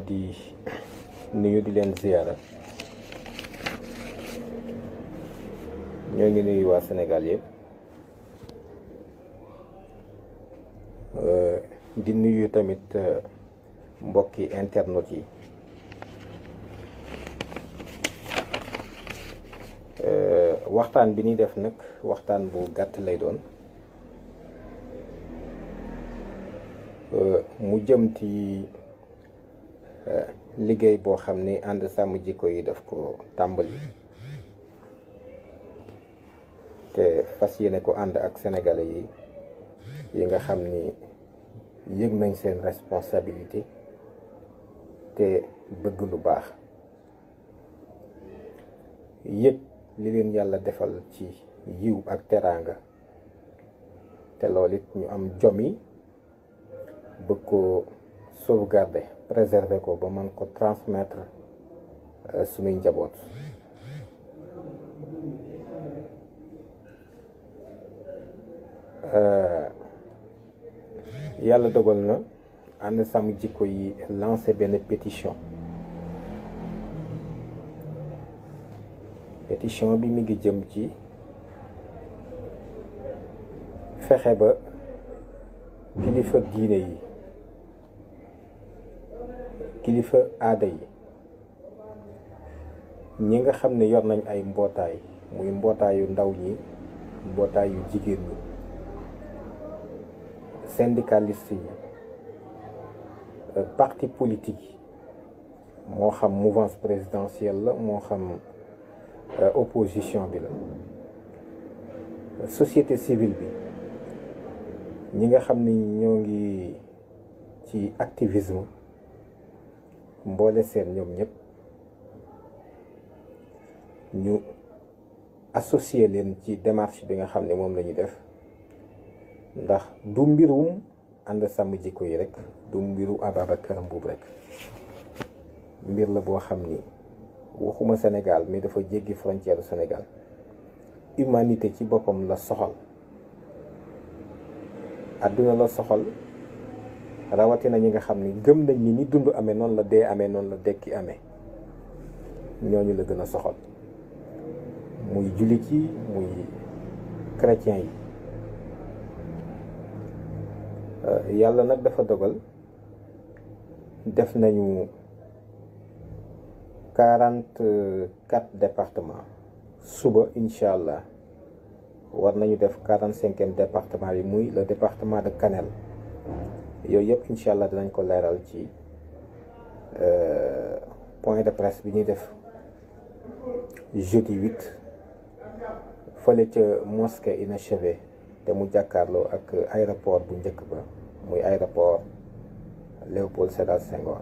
di nuyu di leen ziyaara ñoo ngi nuyu waa Sénégal yëpp di nuyu tamit mbokki internet yi waxtaan bi ñuy def nag waxtaan bu gàtt lay doon mu jëm ci liggéey boo xam ni ànd sàmm jikko yi daf ko tàmbali te fas yéene ko ànd ak sénégalais yi nga xam ni yëg nañ seen responsabilité te bëgg lu baax, yëg li leen yàlla defal ci yiw ak teraanga te loolu it ñu am jomi bëgg ko sauvegarder préserver ko ba mën ko transmettre suñuy njaboot. Yàlla dogal na ànd sàmm jikko yi lancé benn pétition bi mi ngi jëm ci fexe ba kilifa diine yi, kilifa aada yi, ñi nga xam ne yor nañ ay mbootaay, muy mbootaayu ndaw ñi, mbootaayu jigéen ñi, syndicaliste yi, parti politique yi, moo xam mouvance présidentielle la, moo xam opposition bi la, société civile bi, ñi nga xam ni ñoo ngi ci activisme, mboole seen ñoom ñëpp ñu associé leen ci démarche bi nga xam ne moom la ñuy def, ndax du mbirum ànd sàmm jikko yi rek, du mbiru Ababacar Mbuub rek, mbir la boo xam ni waxuma Sénégal mais dafa jéggi frontière du Sénégal. Humanité ci boppam la soxal, àdduna la soxal, rawatina ñi nga xam ni gëm nañ ni dund amee noonu la dee amee, noonu la dekki amee, ñooñu la gën a soxal, muy jullit yi muy chrétien yi. Yàlla nag dafa dogal def nañu 44 départements, suba incha allah war nañu def 45e département bi, muy le département de Kanel. yooyu yëpp incha allah dinañ ko leeral ci point de presse bi ñuy def jeudi 8 fële ca mosquée inachevée te mu jàkkaarloo ak aéroport bu njëkk ba, muy aéroport Léopold Sédar Senghor.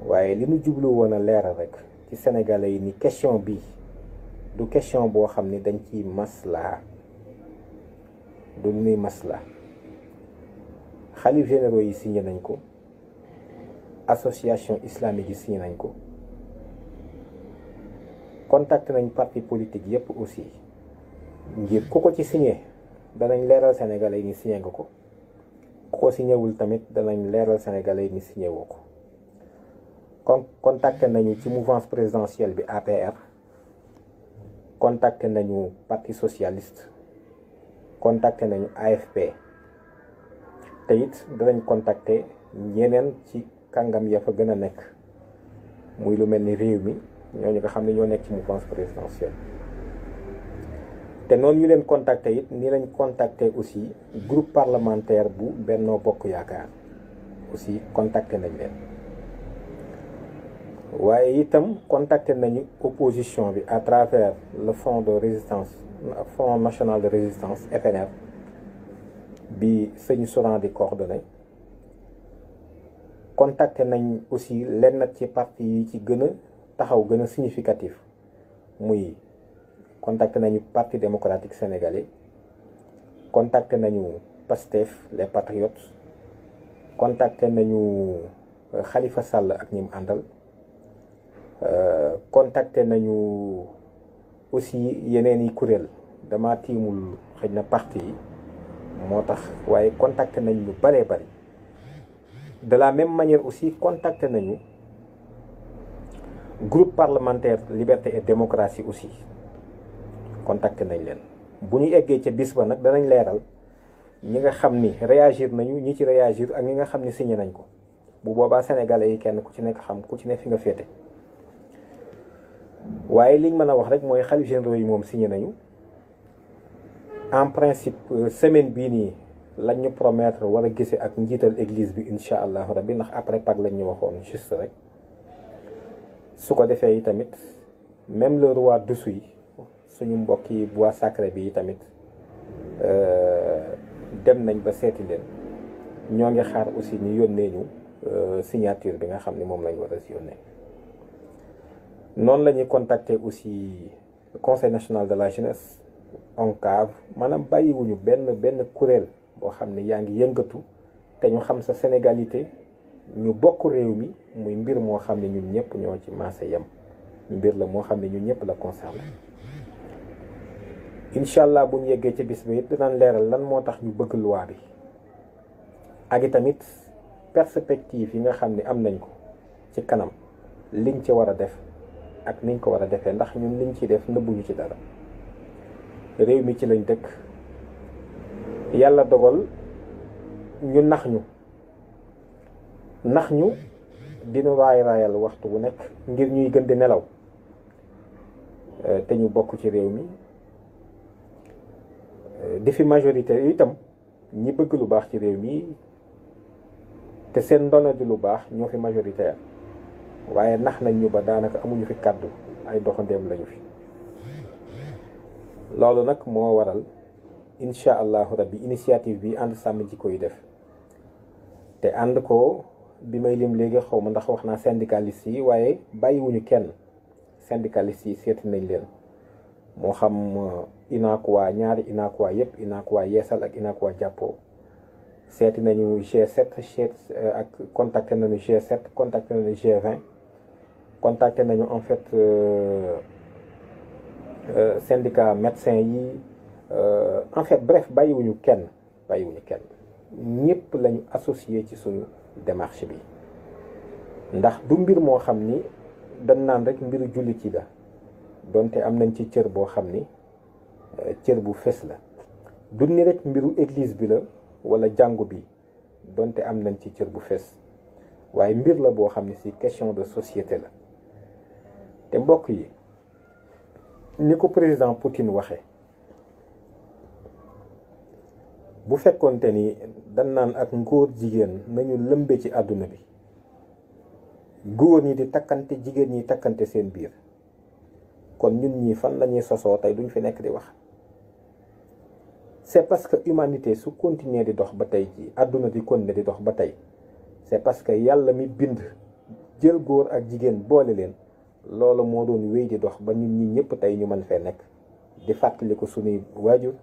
waaye li ñu jublu woon a leeral rek ci sénégalais yi ni question bi du question boo xam ni dañ ciy maslaa, du nuy maslaa. xalif généraux yi signé nañ ko, association islamique yi signé nañ ko, contacté nañ parti politique yépp aussi ngir ku ko ci signé danañ leeral sénégalais yi ni signé nga ko, ku ko signé wul tamit danañ leeral sénégalais yi ni signé woo ko. kon contacté nañu ci mouvance présidentielle bi APR, contacté nañu parti socialiste, contacté nañu AFP, te it danañ contacter ñeneen ci kàngam ya fa gën a nekk, muy lu mel ni réew mi, ñooñu nga xam ne ñoo nekk ci mouvance présidentielle. te noonu ñu leen contacter it ni lañ contacter aussi groupe parlementaire bu Benno Bokk Yaakaar, aussi contacter nañ leen. waaye itam contacter nañu opposition bi à travers le Front de résistance, Front national de résistance FNR bi sëñ Souran di coordonné. contacté nañ aussi lenn ci parti yi ci gën a taxaw, gën a significatif, muy contacté nañu parti démocratique sénégalais, contacté nañu PASTEF les patriotes, contacté nañu Khalifa Sall ak ñi mu àndal, contacté nañu aussi yeneen i kuréel, dama tiimul xëy na parti yi moo tax, waaye contacté nañ lu bëree bëri de la même manière aussi contacté nañu groupe parlementaire liberté et démocratie aussi contacté nañ leen. bu ñu eggee ca bis ba nag danañ leeral ñi nga xam ni réagir nañu ñi ci réagir ak ñi nga xam ni signé nañ ko. bu boobaa sénégalais yi kenn ku ci nekk xam ku ci ne fi nga féete waaye liñ mën a wax rek mooy xalif généraux yi moom signé nañu en principe semaine bii nii lañ ñu promettre war a gisee ak njiital église bi incha allah rabbi ndax après Pâques lañ ñu waxoon juste rek su ko defee yi tamit même le roi dessous yi suñu mbokk yi bois sacré bi tamit dem nañ ba seeti leen ñoo ngi xaar aussi ñu yónnee ñu signature bi nga xam ni moom lañ war a si yónnee noonu la ñuy contacter aussi conseil national de la jeunesse ONCAV maanaam bàyyiwuñu benn kuréel boo xam ne yaa ngi yëngatu te ñu xam sa sénégalité ñu bokk réew mi muy mbir moo xam ne ñun ñëpp ñoo ci maase yem mbir la moo xam ne ñun ñëpp la concerné incha allah bu ñu yeggee ci bis bi it dinañ leeral lan moo tax ñu bëgg loi bi ak i tamit perspective yi nga xam ne am nañ ko ci kanam liñ ci war a def ak niñ ko war a defee ndax ñun liñ ciy def nëbbuñu ci dara réew mi ci lañ dëkk yàlla dogal ñu nax ñu dina raayal waxtu bu nekk ngir ñuy gën di nelaw te ñu bokk ci réew mi di fi majorité itam ñi bëgg lu baax ci réew mi te seen ndono di lu baax ñoo fi majoritaire waaye nax nañ ñu ba daanaka amuñu fi kàddu ay doxandeem lañu fi loolu nag moo waral incha allahu rabbi initiative bi ànd sàmm jikko yi def te ànd ko bi may lim léegi xaw ma ndax wax naa syndicaliste yi waaye bàyyiwuñu kenn syndicaliste yi seeti nañ leen moo xam UNACOIS ñaari UNACOIS yëpp UNACOIS yeesal ak UNACOIS jàppoo seeti nañu G7 ak contacté nañu G7 contacté nañu G20 contacté nañu en fait syndicat médecin yi en fait bref bàyyiwuñu kenn ñëpp lañu associé ci suñu démarche bi ndax du mbir moo xam ni dañ naan rek mbiru jullit yi la donte am nañ ci cër boo xam ni cër bu fes la du ni rek mbiru église bi la wala jàngu bi donte am nañ ci cër bu fes waaye mbir la boo xam ne ci question de société la te mbokk yi ni ko président Poutine waxee bu fekkonte ni dañ naan ak ngóor jigéen nañu lëmbe ci àdduna bi góor ñi di takkante jigéen ñi takkante seen biir kon ñun ñii fan lañuy sosoo tey duñ fi nekk di wax c'est parce que humanité su continuer di dox ba tey ji àdduna di continuer di dox ba tey c'est parce que yàlla mi bind jël góor ak jigéen boole leen loolu moo doon wéy di dox ba ñun ñi ñëpp tey ñu mën fee nekk di fàttali ko suñuy waajur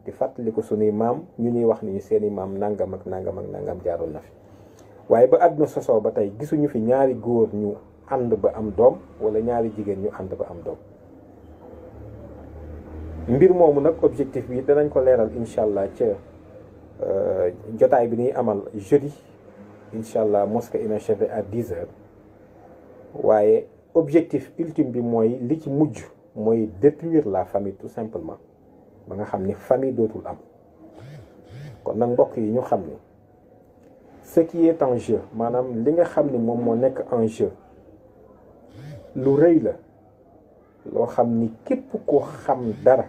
di fàttali ko suñuy maam ñu ñuy wax ni seeni maam nangam ak nangam ak nangam jaaroon na fi waaye ba àdduna sosoo ba tey gisuñu fi ñaari góor ñu ànd ba am doom wala ñaari jigéen ñu ànd ba am doom mbir moomu nag objectif bi danañ ko leeral incha allah ca jotaay bi ñuy amal jeudi incha allah mosquée inachevée à 10 heures waaye objectif ultime bi mooy li ci mujj mooy détruire la famille tout simplement ba nga xam ni famille dootul am kon nag mbokk yi ñu xam ni ce qui est en jeu maanaam li nga xam ni moom moo nekk en jeu lu rëy la loo xam ni képp ko xam dara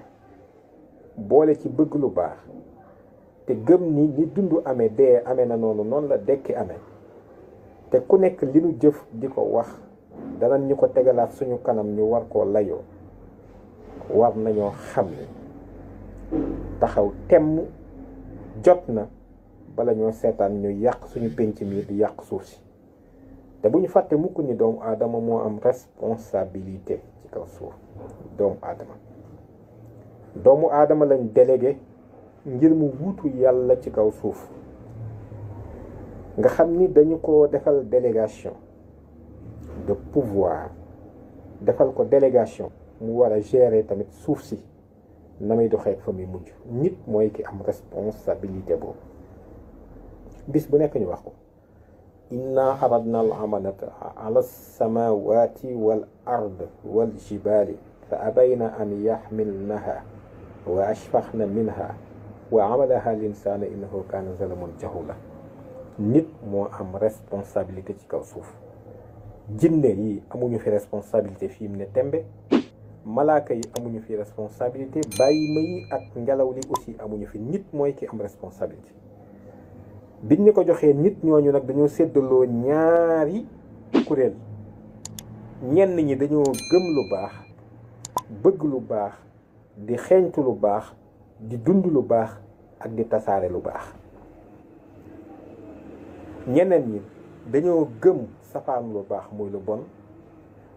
boole ci bëgg lu baax te gëm ni ni dund amee dee amee na noonu la dekki amee te ku nekk li nu jëf di ko wax danañ ñu ko tegalaat suñu kanam ñu war koo layoo war nañoo xam ni taxaw temm jot na bala ñoo seetaan ñu yàq suñu penc mi di yàq suuf si te bu ñu fàtte mukk ni doomu aadama moo am responsabilité ci kaw suuf doomu aadama lañ délégué ngir mu wuutu yàlla ci kaw suuf nga xam ni dañu ko defal délégation de pouvoir defal ko délégation mu war a gérer tamit suuf si na muy doxee fa muy mujj nit mooy ki am responsabilité boobu bis bu nekk ñu wax ko inna aradna al amanata ala samawati wal ard wal jibali fa abayna an yaxmilnaha wa ashfaqna minha wa amalaha linsaana innahu kaana zaluman jahula. nit moo am responsabilité ci kaw suuf. jinne yi amuñu fi responsabilité fii mu ne tembe, malaaka yi amuñu fi responsabilité, bàyyima yi ak ngelaw li aussi amuñu fi. nit mooy ki am responsabilité. biñ ñu ko joxee nit ñooñu nag dañoo séddaloo ñaari kuréel. ñenn ñi dañoo gëm lu baax, bëgg lu baax, di xeeñtu lu baax, di dund lu baax ak di tasaare lu baax. ñeneen ñi dañoo gëm safaan lu baax muy lu bon,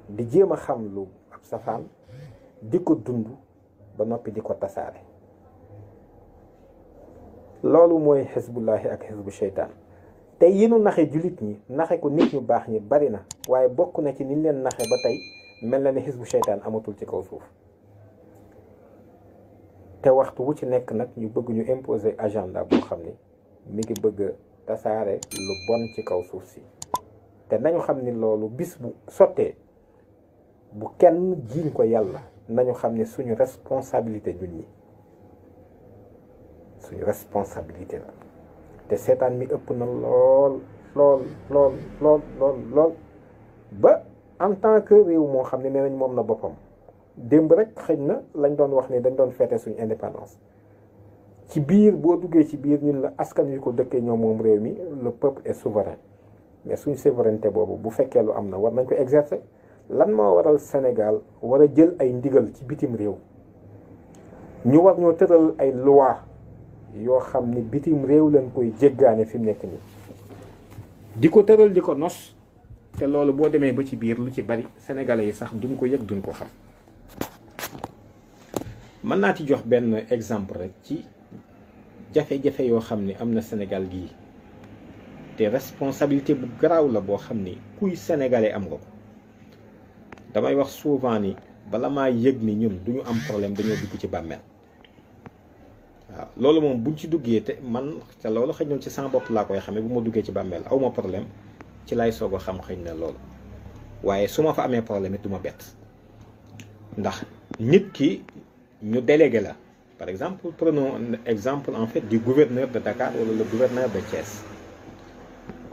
di jéem a xam lu ab safaan, di ko dund ba noppi di ko tasaare. loolu mooy xisbullahi ak xisbu sheytaan. te yi nu naxe jullit ñi naxe ko nit ñu baax ñi bari na, waaye bokk na ci niñ leen naxe ba tey mel na ne xisbu sheytaan amatul ci kaw suuf. te waxtu wu ci nekk nag ñu bëgg ñu imposer agenda boo xam ni mi ngi bëgg tasaare lu bon ci kaw suuf si. te nañu xam ni loolu bis bu sottee, bu kenn jiiñ ko yàlla, nañu xam ne suñu responsabilité ñun ñi, suñu responsabilité la. te seetaan mi ëpp na lool lool lool lool lool lool ba en tant que réew moo xam ne nee nañ moom na boppam. démb rek xëy na lañ doon wax ni dañ doon fêter suñu indépendance. ci biir boo duggee ci biir ñun la askan wi ko dëkkee ñoom moom réew mi, le peuple est souverain. mais suñ souveraineté boobu bu fekkee lu am na war nañ ko exercer. lan moo waral Sénégal war a jël ay ndigal ci bitim réew, ñu war ñoo tëral ay loi yoo xam ni bitim réew lañ koy jéggaane fi mu nekk nii, di ko tëral di ko nos. te loolu boo demee ba ci biir lu ci bari sénégalais yi sax duñ ko yëg, duñ ko xam. mën naa ci jox benn exemple rek ci jafe-jafe yoo xam ni am na Sénégal gii, te responsabilité bu garaaw la boo xam ni kuy sénégalais am nga ko. damay wax souvent ni bala maa yëg ni ñun duñu am problème dañoo dugg ci bàmmeel. waaw loolu moom buñ ci duggee te man te loolu xëy na ci sama bopp laa koy xamee, bu ma duggee ci bàmmeel aw ma problème ci lay soog a xam xëy na loolu. waaye su ma fa amee problème it du ma bett, ndax nit ki ñu délégué la. par exemple prenons exemple en fait du gouverneur de Dakar wala le gouverneur de Thiès.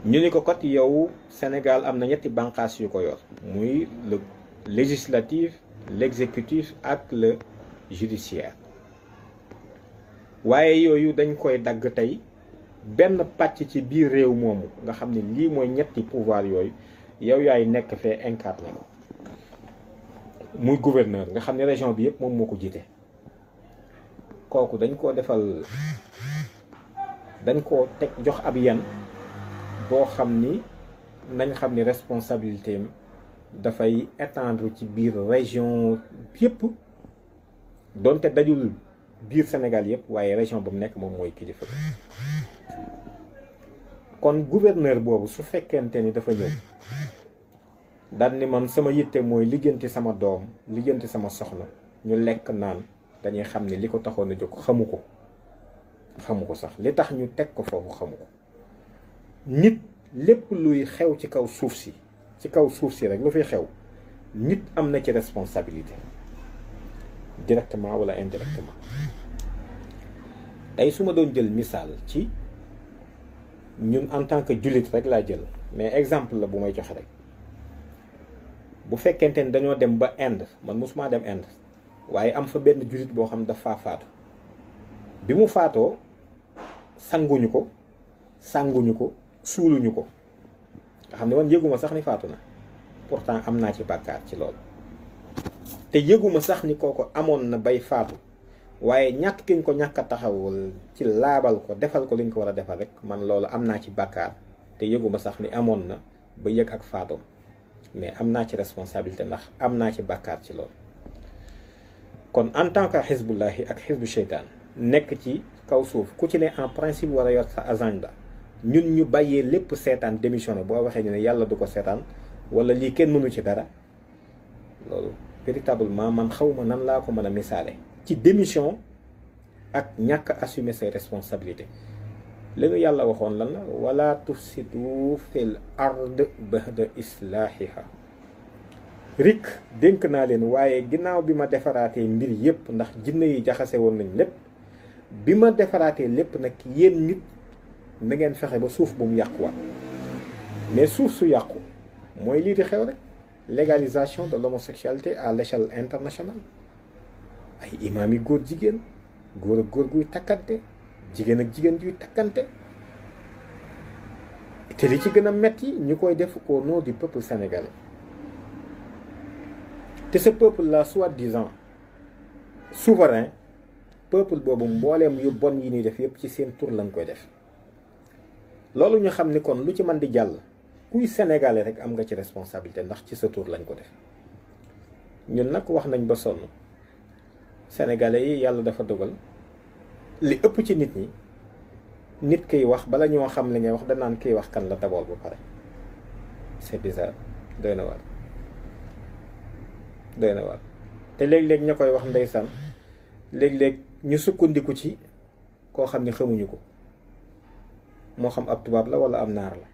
ñu ni ko kot yow Sénégal am na ñetti bànqaas yu ko yor, muy le législatif, l'exécutif ak le judiciaire. waaye yooyu dañ koy dagg tey benn pàcc ci biir réew moomu nga xam ne lii mooy ñetti pouvoir yooyu yow yaay nekk fee incarné ko, muy gouverneur nga xam ne région bi yëpp moom moo ko jiite. kooku dañ koo defal, dañ koo teg jox ab yan boo xam ni nañ xam ni responsabilité am dafay étendre ci biir région yëpp, donte dajul biir Sénégal yëpp, waaye région ba mu nekk moom mooy kilifa. kon gouverneur boobu su fekkente ni dafa ñëw daan ni man sama yitte mooy lijjanti sama doom, lijjanti sama soxna, ñu lekk naan, dañuy xam ni li ko taxoon a jóg xamu ko sax li tax ñu teg ko foofu xamu ko. nit lépp luy xew ci kaw suuf si rek lu fiy xew, nit am na ci responsabilité directement wala indirectement. tey su ma doon jël misaal ci ñun en tant que jullit rek laa jël, mais exemple la bu may joxe rek. bu fekkente ni dañoo dem ba Inde, man mosuma dem Inde, waaye am fa benn jullit boo xam dafa faatu. bi mu faatoo sanguñu ko, suuluñu ko, nga xam ne man yëguma sax ni faatu na, pourtant am naa ci bàkkaar ci loolu. te yëguma sax ni kooku amoon na bay faatu, waaye ñàkk kiñ ko ñàkk a taxawul ci laabal ko, defal ko liñ ko war a defal rek, man loolu am naa ci bàkkaar. te yëguma sax ni amoon na ba yëg ak faatoom, mais am naa ci responsabilité ndax am naa ci bàkkaar ci loolu. kon en tant que xisbullahi ak xisbu sheytaan nekk ci kaw suuf, ku ci ne en principe war a yor sa agenda. ñun ñu bàyyee lépp seetaan, démissionné boo waxee ñu ne yàlla du ko seetaan wala lii kenn mënu ci dara, loolu véritablement man xawma nan laa ko mën a misaale ci démission ak ñàkk assumer ses responsabilités. li nu yàlla waxoon lan la wala tufsidu fil ard ba'da islaahiha rik dénk naa leen waaye ginnaaw bi ma defaraatee mbir yépp ndax jinne yi jaxase woon nañ lépp bi ma defaraatee lépp nag yéen nit na ngeen fexe ba suuf bu mu yàquwaat mais suuf su yàqu mooy lii di xew rek légalisation de l'homosexualité à l'échelle internationale ay imaam yi góor jigéen góor ak góor guy takkante jigéen ak jigéen guy takkante te li ci gën a metti ñu koy def au nom du peuple sénégalais te ce peuple là soi-disant souverain peuple boobu mbooleem yu bon yi ñuy def yépp ci seen tur lañ koy def loolu ñu xam ni kon lu ci mën di jàll kuy sénégalais rek am nga ci responsabilité ndax ci sa tur lañ ko def ñun nag wax nañ ba sonn sénégalais yi yàlla dafa dogal li ëpp ci nit ñi nit kiy wax bala ñoo xam li ngay wax danaan kiy wax kan la d'abord ba pare c'est bizarre doy na waar doy na waar te léeg-léeg ña koy wax ndeysaan léeg-léeg ñu sukkandiku ci koo xam ni xamuñu ko moo xam ab tubaab la wala am naar la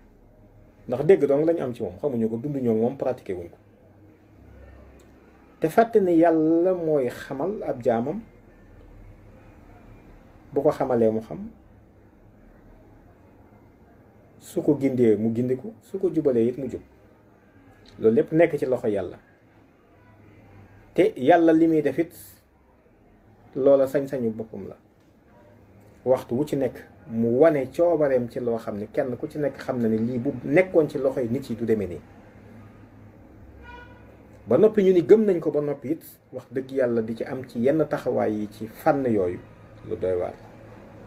ndax dégg dong lañu am ci moom xamuñu ko dund ñoo moom pratiqué wuñ ko te fàtte ni yàlla mooy xamal ab jaamam bu ko xamalee mu xam su ko gindee mu gindiku su ko jubalee it mu jub loolu lépp nekk ci loxo yàlla te yàlla li muy def it loola sañ-sañu boppam la waxtu wu ci nekk mu wane coobareem ci loo xam ne kenn ku ci nekk xam na ne lii bu nekkoon ci loxoy nit yi du demee nii ba noppi ñu ni gëm nañ ko ba noppi it wax dëgg yàlla di ci am ci yenn taxawaay yi ci fànn yooyu lu doy waar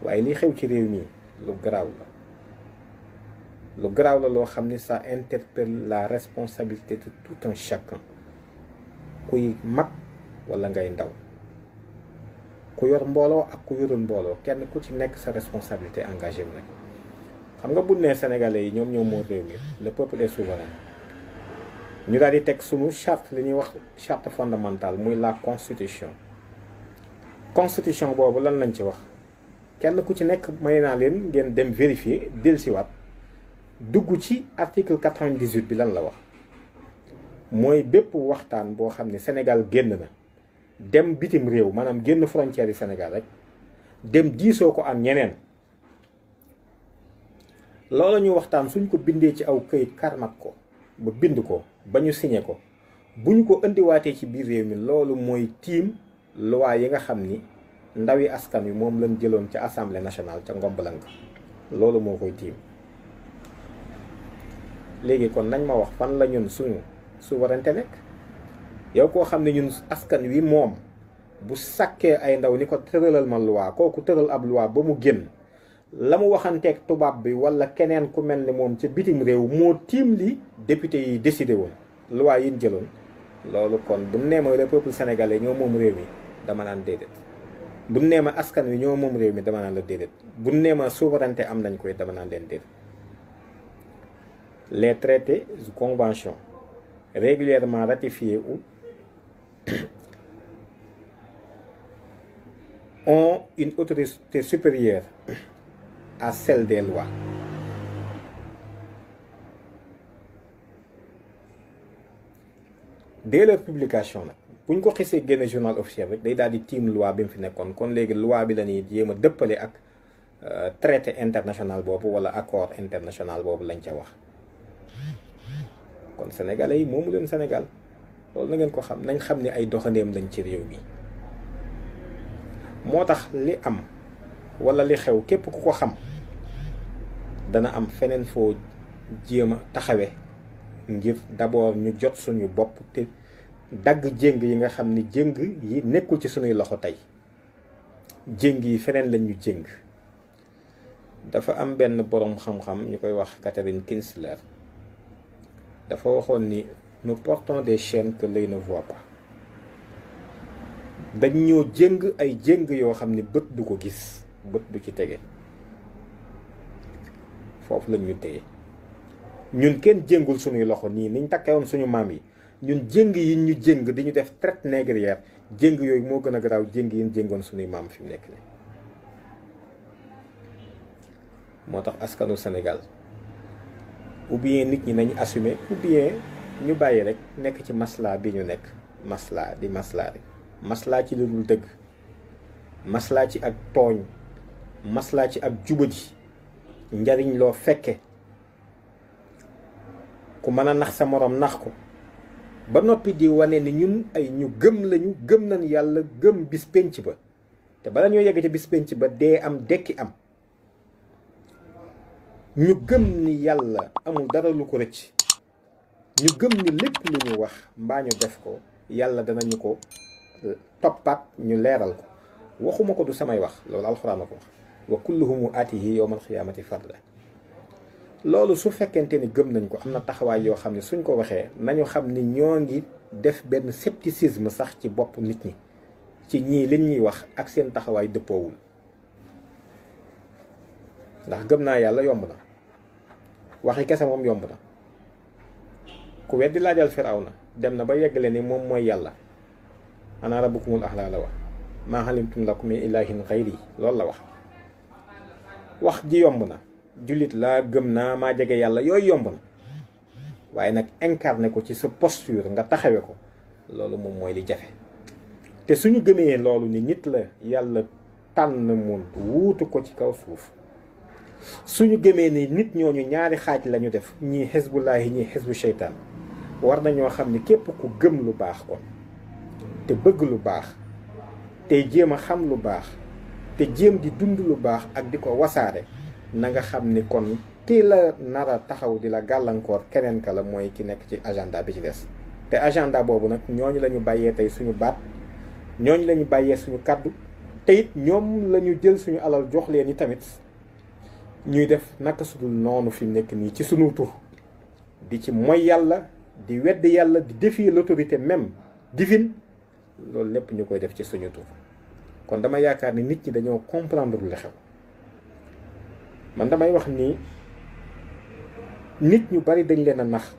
waaye li xew ci réew mi lu garaaw la loo xam ni ça interpelle la responsabilité de tout un chacun kuy mag wala ngay ndaw ku yor mbooloo ak ku yorul mbooloo kenn ku ci nekk sa responsabilité engagé wu rek xam nga bu nee sénégalais yi ñoom ñoo moo réew mi le peuple est souverain ñu daal di teg sunu charte li ñuy wax charte fondamentale muy la constitution boobu lan lañ ci wax kenn ku ci nekk may naa leen ngeen dem vérifier dellusiwaat dugg ci article 98 bi lan la wax mooy bépp waxtaan boo xam ne Sénégal génn na dem bitim réew maanaam génn frontière yi Sénégal rek dem diisoo ko ak ñeneen loolu ñu waxtaan suñ ko bindee ci aw këyit karmat ko ba bind ko ba ñu signé ko bu ñu ko indiwaatee ci biir réew mi loolu mooy tiim loi yi nga xam ni ndawi askan wi moom lañ jëloon ca assemblée nationale ca Ngombalanka loolu moo koy tiim léegi kon nañ ma wax fan la ñun suñu souveraineté nekk yow koo xam ne ñun askan wi moom bu sàkkee ay ndaw ni ko tëralal ma loi kooku tëral ab loi ba mu génn la mu waxanteeg tubaab bi wala keneen ku mel ni moom ca bitim réew moo tiim li député yi décidé woon loi yi ñu jëloon loolu kon bu nee ma le peuple sénégalais ñoo moom réew mi dama naan déedéet bu nee ma askan wi ñoo moom réew mi dama naan la déedéet bu nee ma souveraineté am nañ koy dama naan leen déedéet les traités conventions régulièrement ratifiés ou ont une autorité supérieure à celle des lois. Dès leur publication nag bu ñu ko xisee génne journal officiel rek day daal di tiim loi bi mu fi nekkoon kon léegi loi bi la ñuy jéem a dëppale ak traité international boobu wala accord international boobu lañ ca wax kon sénégalais yi moomu leen Sénégal loolu na ngeen ko xam nañ xam ne ay doxandeem lañ ci réew mi moo tax li am wala li xew képp ku ko xam dana am feneen foo jéem a taxawe ngir d'abord ñu jot suñu bopp te dagg jéng yi nga xam ni jéng yi nekkul ci suñuy loxo tey jéng yi feneen lañ ñu jéng dafa am benn boroom xam-xam ñu koy wax Catherine Kinsler dafa waxoon ni nous portons des chaînes que l'œil ne voit pas dañ ñoo jéng ay jéng yoo xam ni bët du ko gis bët du ci tege foofu lañ ñu téye ñun kenn jéngul suñuy loxo nii niñ takkewoon suñu maam yi ñun jéng yi ñu jéng di ñu def traite négrière jéng yooyu moo gën a garaaw jéng yi ñu jéngoon suñuy maam fi mu nekk nii moo tax askanu Sénégal ou bien nit ñi nañ assumer ou bien ñu bàyyi rek nekk ci maslaa bi ñu nekk maslaa di maslaa rek maslaa ci lu dul dëgg maslaa ci ak tooñ maslaa ci ak jubadi njariñ loo fekke ku mën a nax sa moroom nax ko ba noppi di wane ni ñun ay ñu gëm lañu gëm nañ yàlla gëm bis penc ba te bala ñoo yegg ci bis penc ba dee am dekki am ñu gëm ni yàlla amul dara lu ko rëcc ñu gëm ni lépp lu ñu wax mbaa ñu def ko yàlla danañu ko toppaat ñu leeral ko waxuma ko du samay wax loolu alxuraan a ko wax wa kulluhum aatihi yawmal xiyaamati farda loolu su fekkente ni gëm nañ ko am na taxawaay yoo xam ne suñ ko waxee nañu xam ni ñoo ngi def benn scepticisme sax ci bopp nit ñi ci ñii liñ ñuy wax ak seen taxawaay dëppoowul ndax gëm naa yàlla yomb na waxi kese moom yomb na ku weddi laajal Firawna dem na ba yeggale ni moom mooy yàlla ana rabbukumul a'laa la wax maa alimtum lakum min ilaahin xayri loolu la wax ji yomb na jullit laa gëm naa maa jege yàlla yooyu yomb na waaye nag incarné ko ci sa posture nga taxawe ko loolu moom mooy li jafe te suñu gëmee loolu ni nit la yàlla tànn mu wuutu ko ci kaw suuf suñu gëmee ni nit ñooñu ñaari xaaj lañu def ñii xisbullaahi ñii xisbu seytaan war nañoo xam ni képp ku gëm lu baax kon te bëgg lu baax te jéem a xam lu baax te jéem di dund lu baax ak di ko wasaare na nga xam ni kon kii la nar a taxaw di la gàllankoor keneen ka la mooy ki nekk ci agenda bi ci des te agenda boobu nag ñooñu la ñu bàyyee tey suñu baat ñooñu la ñu bàyyee suñu kàddu te it ñoom la ñu jël suñu alal jox leen i tamit ñuy def naka sudul noonu fi nekk nii ci suñu tur di ci mooy yàlla di wedd yàlla di défier l'autorité même divine loolu lépp ñu koy def ci suñu tur kon dama yaakaar ni nit ñi dañoo comprendre lu xew man damay wax ni nit ñu bari dañ leen a nax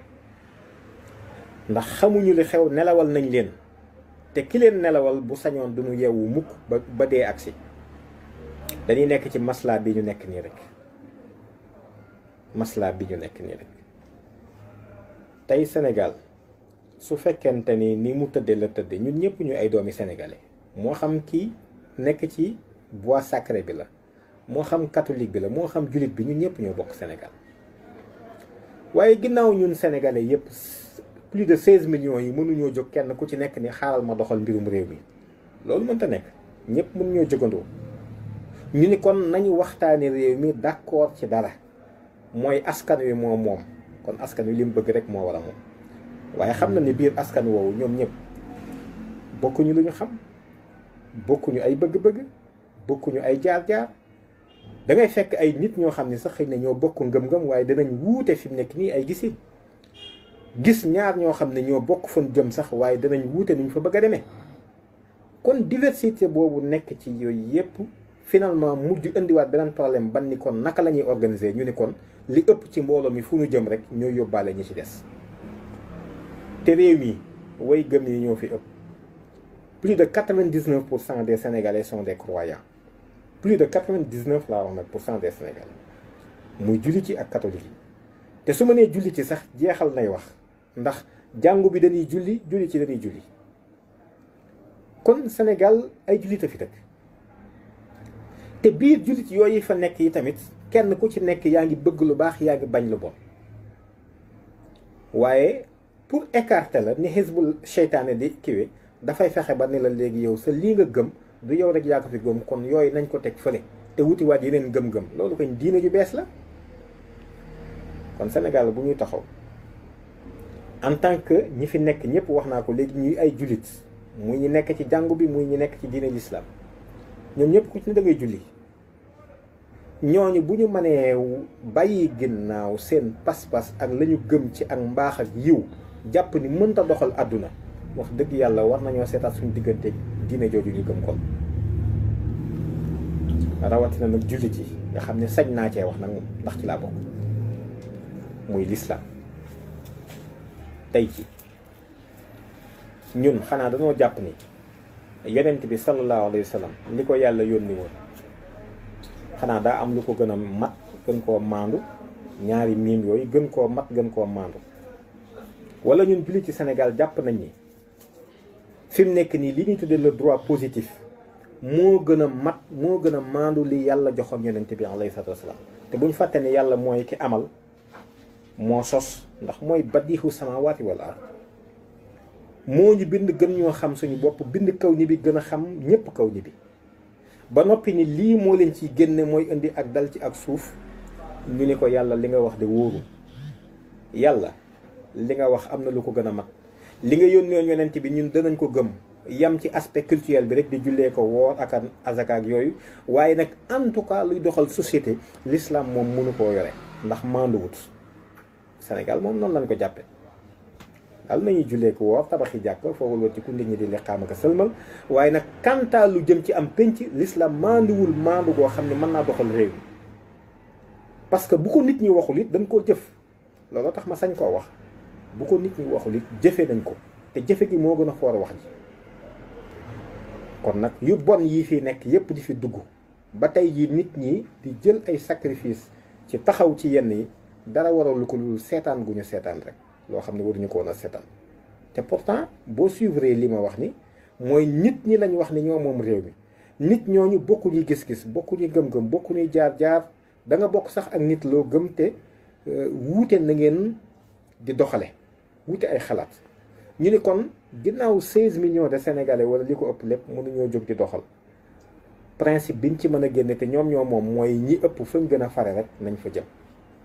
ndax xamuñu li xew nelawal nañ leen te ki leen nelawal bu sañoon duñu yeewu mukk ba dee agsi dañuy nekk ci maslaa bi ñu nekk nii rek maslaa bi ñu nekk nii rek tey Sénégal su fekkente ni mu tëddee la tëddee ñun ñëpp ñu ay doomi sénégalais moo xam kii nekk ci bois sacré bi la moo xam catholique bi la moo xam jullit bi ñun ñëpp ñoo bokk Sénégal waaye ginnaaw ñun sénégalais yëpp plus de 16 millions yi mënuñoo jóg kenn ku ci nekk ni xaaral ma doxal mbirum réew mi loolu mënta nekk ñëpp mënuñoo jógandoo ñu ni kon nañu waxtaani réew mi d'accord ci dara mooy askan wi moom kon askan wi li mu bëgg rek moo war a moom waaye xam na ni biir askan woowu ñoom ñëpp bokkuñu lu ñu xam bokkuñu ay bëgg-bëgg bokkuñu ay jaar-jaar da ngay fekk ay nit ñoo xam ne sax xëy na ñoo bokk ngëm-ngëm waaye danañ wuute fi mu nekk nii ay gisin gis ñaar ñoo xam ne ñoo bokk fan jëm sax waaye danañ wuute nuñ fa bëgg a demee kon diversité boobu nekk ci yooyu yépp finalement mujj indiwaat beneen problème ban ni kon naka la ñuy organiser ñu ni kon li ëpp ci mbooloo mi fu ñu jëm rek ñooy yóbbaale ñi ci des te réew mi way gëm yi ñoo fi ëpp plus de 99% des Sénégalais sont des croyants plus de 99 laa wax nag pour cent des Sénégalais muy jullit yi ak catholique yi te su ma nee jullit yi sax jeexal nay wax ndax jàngu bi dañuy julli jullit yi dañuy julli kon Sénégal ay jullit a fi dëkk te biir jullit yooyu fa nekk yi tamit kenn ku ci nekk yaa ngi bëgg lu baax yaa ngi bañ lu bon waaye pour écarter la ni xisbul seytaane di kiwe dafay fexe ba ne la léegi yow sa lii nga gëm du yow rek yaa ko fi gëm kon yooyu nañ ko teg fële te wuti waat yeneen gëm-gëm loolu koñ diine ju bees la kon Sénégal bu ñuy taxaw en tant que ñi fi nekk ñëpp wax naa ko léegi ñuy ay jullit muy ñi nekk ci jàngu bi muy ñi nekk ci diine l'islam ñoom ñëpp ku ci ne da ngay julli ñooñu bu ñu mënee bàyyi ginnaaw seen pas-pas ak la ñu gëm ci ak mbaax ak yiw jàpp ni mënta doxal àdduna wax dëgg yàlla war nañoo seetaat suñu diggante diine jooju ñu gëm kon rawatina nag jullit yi nga xam ne sañ naa cee wax nag moom ndax ci laa bokk muy lislaam tey ci ñun xanaa dañoo jàpp ni yonent bi sallallahu alayhi wa sallam li ko yàlla yónni woon xanaa daa am lu ko gën a mat gën koo maandu ñaari miim yooyu gën koo mat gën koo maandu. wala ñun jullit ci Sénégal jàpp nañ ni fi mu nekk nii li ñuy tuddee le droit positif moo gën a mat moo gën a maandu li yàlla joxoon yonent bi alayhi salaatu wasalaam te bu ñu fàtte ne yàlla mooy ki amal moo sos ndax mooy badiixu samaawaati wal ard moo ñu bind gën ñoo xam suñu bopp bind kaw ñi bi gën a xam ñépp kaw ñi bi ba noppi ni lii moo leen ciy génne mooy indi ak dal ci ak suuf ñu ni ko yàlla li nga wax de wóoru yàlla li nga wax am na lu ko gën a mat li nga yónnee yonent bi ñun danañ ko gëm yam ci aspect culturel bi rek di jullee ko woor ak azaka ak yooyu waaye nag en tout cas luy doxal société l'islam moom mënu koo yore ndax maanduwut Sénégal moom noonu lañ ko jàppe daal nañuy jullee ko woor tabaxi jàkk foofu wër ci ku nit ñi di liqaam ak sëlmal waaye nag kantaa lu jëm ci am penc l'islam maanduwul maandu goo xam ne mën naa doxal réew mi parce que bu ko nit ñi waxul it dañ koo jëf looloo tax ma sañ koo wax bu ko nit ñi waxul it jëfe nañ ko te jëfe gi moo gën a foor wax ji kon nag yu bon yi fi nekk yépp di fi dugg ba tey jii nit ñi di jël ay sacrifice ci taxaw ci yenn yi dara waral lu ko lu seetaan gu ñu seetaan rek loo xam ne waruñu ko woon a seetaan te pourtant boo suivre li ma wax ni mooy nit ñi lañ wax ni ñoo moom réew mi nit ñooñu bokkuñu gis-gis bokkuñu gëm-gëm bokkuñu jaar-jaar da nga bokk sax ak nit loo gëm te wuute na ngeen di doxale wuute ay xalaat ñu ni kon ginnaaw 16 millions de sénégalais wala li ko ëpp lépp mënuñoo jóg di doxal principe biñ ci mën a génne te ñoom ñoo moom mooy ñi ëpp fañ gën a fare rek nañ fa jëm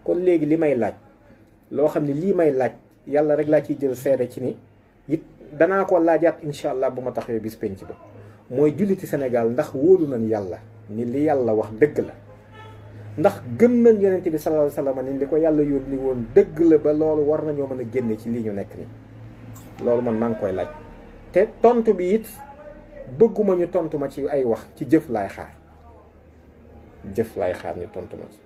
kon léegi li may laaj loo xam ne lii may laaj yàlla rek laa ciy jël seede ci ni it danaa ko laajaat incha allah bu ma taxawee bis penc ba mooy julliti Sénégal ndax wóolu nañ yàlla ni li yàlla wax dëgg la ndax gëm nañ yonent bi sallallahu alayhi wasallam ni li ko yàlla yónni woon dëgg la ba loolu war nañoo mën a génne ci lii ñu nekk ni loolu man maa ngi koy laaj te tontu bi it bëgguma ñu tontu ma ci ay wax ci jëf laay xaar ñu tontu ma ci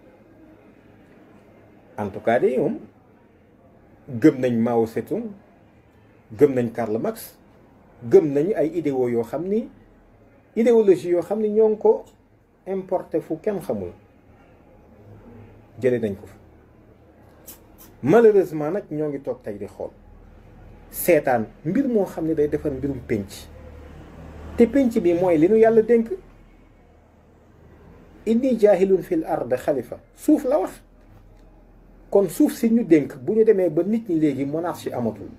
en tout cas de moom gëm nañ Mao Tse-tung gëm nañ Karl Marx gëm nañu ay idéaux yoo xam ni idéologie yoo xam ni ñoo ngi ko importé fu kenn xamul jëlee nañ ko fa malheureusement nag ñoo ngi toog tey di xool seetaan mbir moo xam ne day defar mbirum pénc te pénc bi mooy li nu yàlla dénk inni jaahilun fil ard xalifa suuf la wax kon suuf si ñu dénk bu ñu demee ba nit ñi léegi monarchie amatul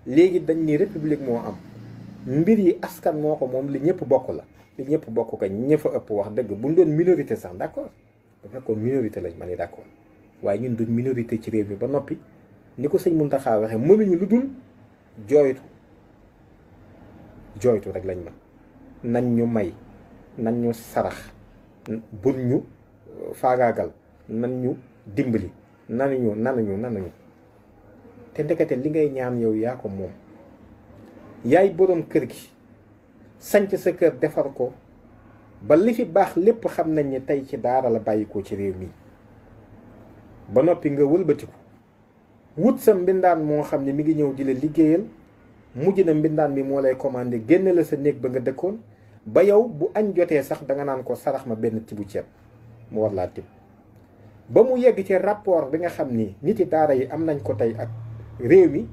léegi dañ ni république moo am mbir yi askan moo ko moom li ñëpp bokk la li ñëpp bokk ko ña fa ëpp wax dëgg bu ñu doon minorité sax d'accord bu fekkoon minorité lañ ma ni d'accord waaye ñun duñ minorité ci réew mi ba noppi ni ko sëñ Mountakha waxee mënuñu lu dul jooytu rek lañ mën nañ ñu may nañ ñu sarax bul ñu faagaagal nañ ñu dimbali nanuñu te ndekete li ngay ñaan yow yaa ko moom yaay boroom kër gi sanc sa kër defar ko ba li fi baax lépp xam nañ ni tey ci daara la bàyyikoo ci réew mi ba noppi nga wëlbatiku wut sa mbindaan moo xam ne mi ngi ñëw di la liggéeyal mujj na mbindaan bi moo lay commandé génne la sa néeg ba nga dëkkoon ba yow bu añ jotee sax danga naan ko sarax ma benn tibu ceeb mu war laa tib ba mu yegg ci rapport bi nga xam ni niti daara yi am nañ ko tey ak réew mi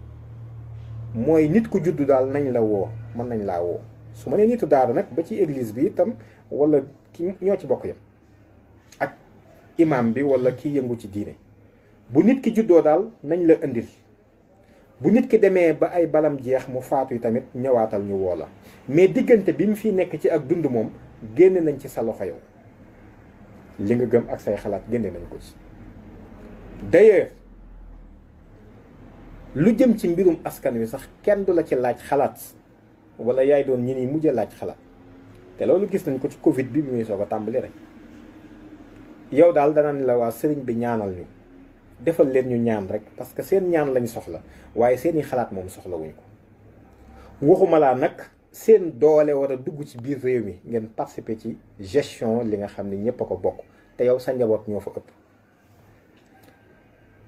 mooy nit ku juddu daal nañ la woo mën nañ laa woo su ma nee nitu daara nag ba ci église bi itam wala ki ñoo ci bokk yam ak imam bi wala ki yëngu ci diine bu nit ki juddoo daal nañ la indil bu nit ki demee ba ay balam jeex mu faatu yi tamit ñëwaatal ñu woo la mais diggante bi mu fi nekk ci ak dund moom génne nañ ci sa loxo yow li nga gëm ak say xalaat génne nañ ko ci d'ailleurs lu jëm ci mbirum askan wi sax kenn du la ci laaj xalaat wala yaay doon ñi ni mujj laaj xalaat te loolu gis nañ ko ci Covid bi muy soog a tàmbali rek yow daal danañ la waa sëriñ bi ñaanal ñu defal leen ñu ñaan rek parce que seen ñaan lañ soxla waaye seeni xalaat moom soxla wuñ ko waxuma laa nag seen doole war a dugg ci biir réew mi ngeen participer ci gestion li nga xam ne ñëpp a ko bokk te yow sa njaboot ñoo fa ëpp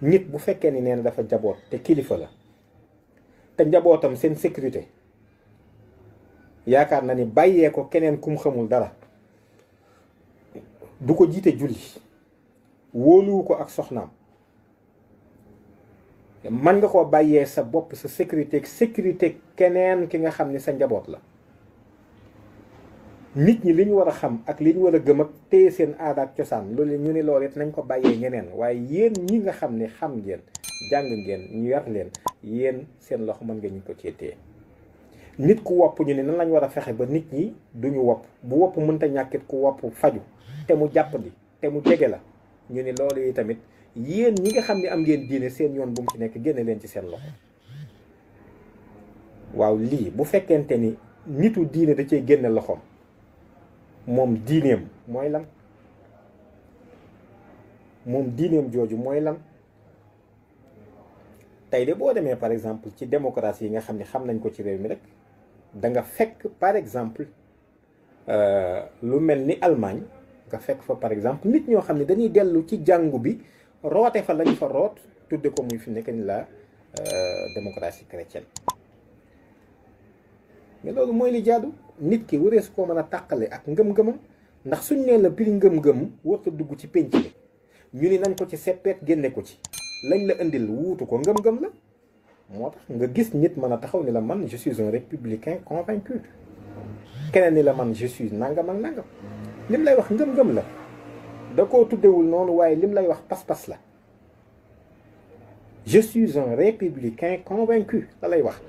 nit bu fekkee ni nee na dafa jaboot te kilifa la te njabootam seen sécurité yaakaar na ni bàyyee ko keneen kum xamul dara du ko jiite julli wóoluwu ko ak soxnaam, man nga koo bàyyee sa bopp sa sécurité sécurité keneen ki nga xam ni sa njaboot la. nit ñi li ñu war a xam ak li ñu war a gëm ak téye seen aada ak cosaan loolu ñu ne loolu it nañ ko bàyyee ñeneen, waaye yéen ñi nga xam ne xam ngeen jàng ngeen ñu yar leen, yéen seen loxo mën nga ñu ko cee téye. nit ku wopp ñu ne nan lañ war a fexe ba nit ñi duñu wopp, bu wopp mënta ñàkkit ku wopp faju te mu jàppandi te mu jege la, ñu ne loolu yi tamit yéen ñi nga xam ne am ngeen diine seen yoon bu mu ci nekk génne leen ci seen loxo. waaw lii bu fekkente ni nitu diine da cee génne loxoom, moom diineem mooy lan? moom diineem jooju mooy lan? tey de boo demee par exemple ci démocratie yi nga xam ne xam nañ ko ci réew mi rek, da nga fekk par exemple lu mel ni Allemagne, nga fekk fa par exemple nit ñoo xam ne dañuy dellu ci jàngu bi roote fa lañ fa root, tudde ko muy fi nekk ni la démocratie chrétienne. mais loolu mooy li jaadu. nit ki waree su koo mën a tàqale ak ngëm-ngëmam, ndax suñ nee la piri ngëm-ngëm warta dugg ci pénc bi, ñu ni nañ ko ci seppeet génne ko ci, lañ la indil wuutu ko ngëm-ngëm la. moo tax nga gis nit mën a taxaw ni la man je suis un républicain convaincu, keneen ni la man je suis nangam ak nangam. lim lay wax ngëm-ngëm la, da koo tuddewul noonu, waaye lim lay wax pas-pas la. je suis un républicain convaincu la lay wax.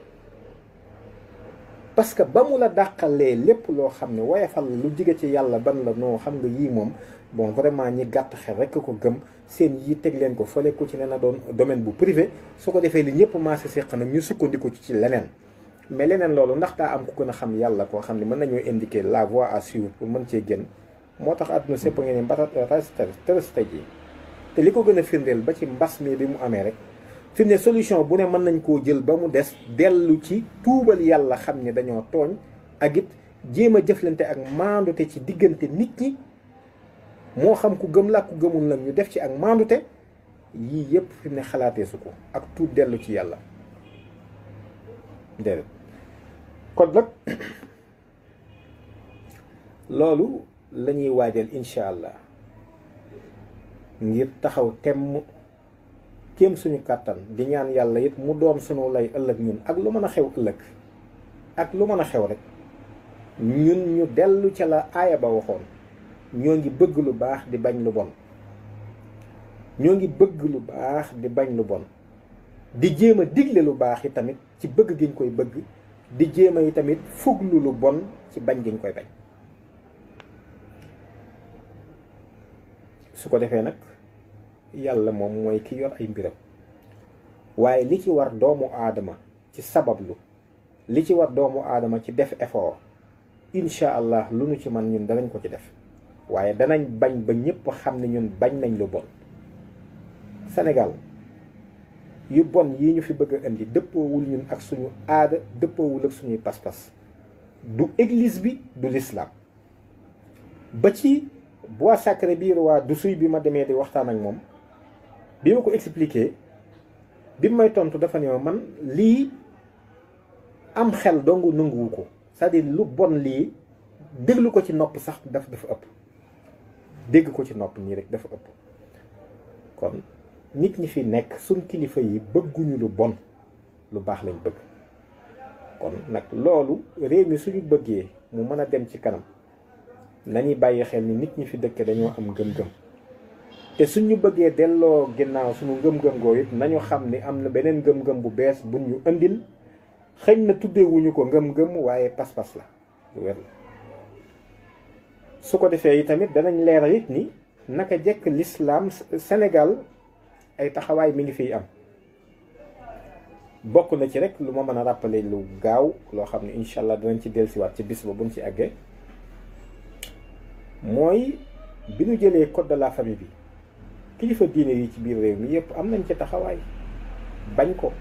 parce que ba mu la dàqalee lépp loo xam ne woyefal lu jige ci yàlla ban la noo xam nga yii moom bon vraiment ñi gàtt xel rekk ko gëm, seen yii teg leen ko fële ku ci ne na doon domaine bu privé, su ko defee li ñëpp maase séq nag ñu sukkandiku ci leneen. mais leneen loolu ndax daa am ku gën a xam yàlla koo xam ne mën nañoo indiquer la voie à suivre pour mën cee génn. moo tax àdduna sépp ngeen ni mbata ji te li ko gën a firndeel ba ci mbas mi bi mu amee rek, fi mu ne solution bu ne mën nañ koo jël ba mu des dellu ci tuubal yàlla, xam ne dañoo tooñ, ak it jéem a jëflante ak maandute ci diggante nit ñi, moo xam ku gëm la ku gëmul nag ñu def ci ak maandute. yii yëpp fi mu ne xalaatee su ko ak tuub dellu ci yàlla déedéet. kon nag loolu la ñuy waajal incha allah ngir taxaw temm kéem suñu kàttan di ñaan yàlla it mu doon sunu lay ëllëg ñun, ak lu mën a xew ëllëg, ak lu mën a xew rek ñun ñu dellu ca la aaya ba waxoon. ñoo ngi bëgg lu baax di bañ lu bon, ñoo ngi bëgg lu baax di bañ lu bon, di jéem a digle lu baax yi tamit ci bëgg giñ koy bëgg, di jéem a yi tamit fuglu lu bon ci bañ giñ koy bañ. su ko defee nag yàlla moom mooy ki yor ay mbiram, waaye li ci war doomu aadama ci sabablu, li ci war doomu aadama ci def effort, incha allah lu nu ci man ñun danañ ko ci def, waaye danañ bañ ba ñëpp xam ne ñun bañ nañ lu bon. Sénégal yu bon yi ñu fi bëgg a indi dëppoowul ñun ak suñu aada, dëppoowul ak suñuy pas-pas, du église bi du l'islam. ba ci bois sacré bi roi du suy bi ma demee di waxtaan ak moom, bi ma ko expliqué, bi may tontu dafa ne ma man lii am xel dongu nanguwu ko, c'est-à-dire lu bon lii déglu ko ci nopp sax dafa ëpp, dégg ko ci nopp nii rek dafa ëpp. kon nit ñi fi nekk suñ kilifa yi bëgguñu lu bon, lu baax lañ bëgg. kon nag loolu réew mi suñu bëggee mu mën a dem ci kanam, nañuy bàyyi xel ni nit ñi fi dëkk dañoo am ngëm-ngëm, te suñu bëggee delloo ginnaaw suñu ngëm-ngëm goo it nañu xam ni am na beneen ngëm-ngëm bu bees bu ñu indil. xëñ na tuddeewuñu ko ngëm-ngëm, waaye pas-pas la lu wér la. su ko defee yi tamit danañ leeral it ni naka jekk l'islam Sénégal ay taxawaay mi ngi fiy am. bokk na ci rek lu ma mën a rappeler lu gaaw loo xam ne incha allah danañ ci dellusiwaat ci bis ba buñ ci àggee, mooy bi ñu jëlee code de la famille bi, kilifa diine yi ci biir réew mi yëpp am nañ ci taxawaay bañ ko.